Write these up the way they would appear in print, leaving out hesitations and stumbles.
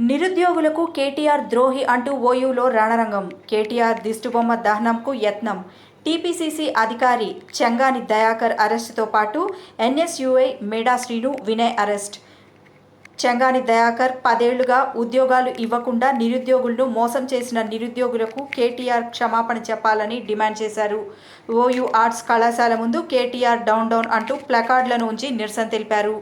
నిరుద్యోగులకు కేటీఆర్ ద్రోహి అంటూ ఓయూలో రణరంగం. కేటీఆర్ దిష్టిబొమ్మ దహనంకు యత్నం. టీపీసీసీ అధికారి చెంగాని దయాకర్ అరెస్టుతో పాటు ఎన్ఎస్యూఐ మేడా శ్రీను, వినయ్ అరెస్ట్. చెంగాని దయాకర్ 10 ఏళ్లుగా ఉద్యోగాలు ఇవ్వకుండా నిరుద్యోగులను మోసం చేసిన నిరుద్యోగులకు కేటీఆర్ క్షమాపణ చెప్పాలని డిమాండ్ చేశారు. ఓయూ ఆర్ట్స్ కళాశాల ముందు కేటీఆర్ డౌన్ డౌన్ అంటూ ప్లకార్డులను ఉంచి నిరసన తెలిపారు.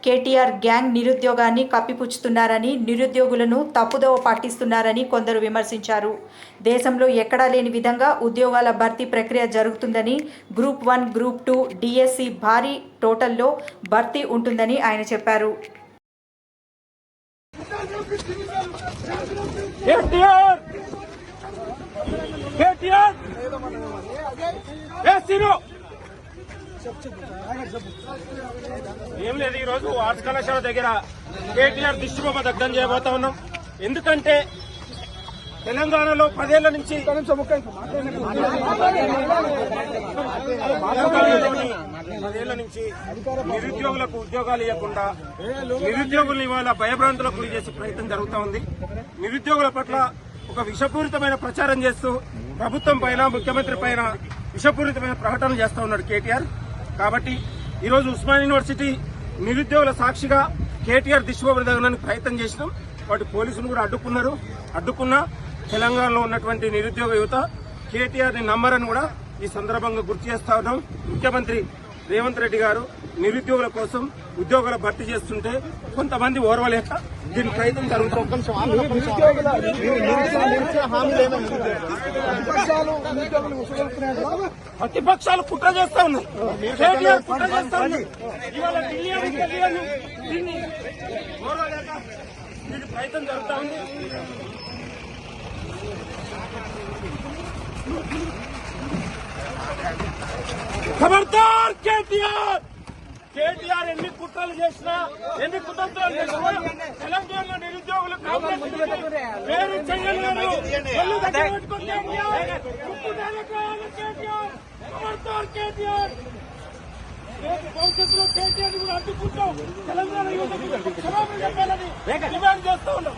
కేటీఆర్ గ్యాంగ్ నిరుద్యోగాన్ని కప్పిపుచ్చుతున్నారని, నిరుద్యోగులను తప్పుదోవ పట్టిస్తున్నారని కొందరు విమర్శించారు. దేశంలో ఎక్కడా లేని విధంగా ఉద్యోగాల భర్తీ ప్రక్రియ జరుగుతుందని, గ్రూప్ 1, గ్రూప్ 2, డిఎస్సి భారీ టోటల్లో భర్తీ ఉంటుందని ఆయన చెప్పారు. ఏం లేదు, ఈ రోజు ఆర్ట్స్ కళాశాల దగ్గర కేటీఆర్ దిష్టిబొమ్మ దగ్ధం చేయబోతా ఉన్నాం. ఎందుకంటే తెలంగాణలో 10 ఏళ్ల నుంచి నిరుద్యోగులకు ఉద్యోగాలు ఇవ్వకుండా నిరుద్యోగులను ఇవాళ భయభ్రాంతులకు గురి చేసే ప్రయత్నం జరుగుతూ ఉంది. నిరుద్యోగుల పట్ల ఒక విషపూరితమైన ప్రచారం చేస్తూ ప్రభుత్వం పైన, ముఖ్యమంత్రి పైన విషపూరితమైన ప్రకటన చేస్తూ ఉన్నాడు కేటీఆర్. కాబట్టి ఈరోజు ఉస్మానియా యూనివర్సిటీ నిరుద్యోగుల సాక్షిగా కేటీఆర్ దిష్టిబొమ్మ దగడానికి ప్రయత్నం చేసినాం. వాటి పోలీసులు కూడా అడ్డుకున్నా తెలంగాణలో ఉన్నటువంటి నిరుద్యోగ యువత కేటీఆర్ ని నమ్మరని కూడా ఈ సందర్భంగా గుర్తు చేస్తా ఉన్నాం. ముఖ్యమంత్రి రేవంత్ రెడ్డి గారు నిరుద్యోగుల కోసం ఉద్యోగాలు భర్తీ చేస్తుంటే కొంతమంది ఓర్వలేక దీని ప్రయత్నం జరుగుతుంది. ప్రతిపక్షాలు కుట్ర చేస్తా ఉన్నాయి. కేటీఆర్ కుట్ర చేస్తా ఉన్నాయి. ఇవాళ దీన్ని ఓర్వలేక దీని ప్రయత్నం జరుగుతా ఉంది. ఖబర్దార్ కేటీఆర్ ఎన్ని కుట్రలు చేసినా, ఎన్ని కుతంత్రాలు చేసినా తెలంగాణ నిరుద్యోగులు పేరు చెయ్యలేరు. ఖబర్దార్ కేటీఆర్, భవిష్యత్తులో కేటీఆర్ కూడా అడ్డుకుంటాం. తెలంగాణ యువతకు క్షమాపణ చెప్పాలని డిమాండ్ చేస్తూ ఉన్నాం.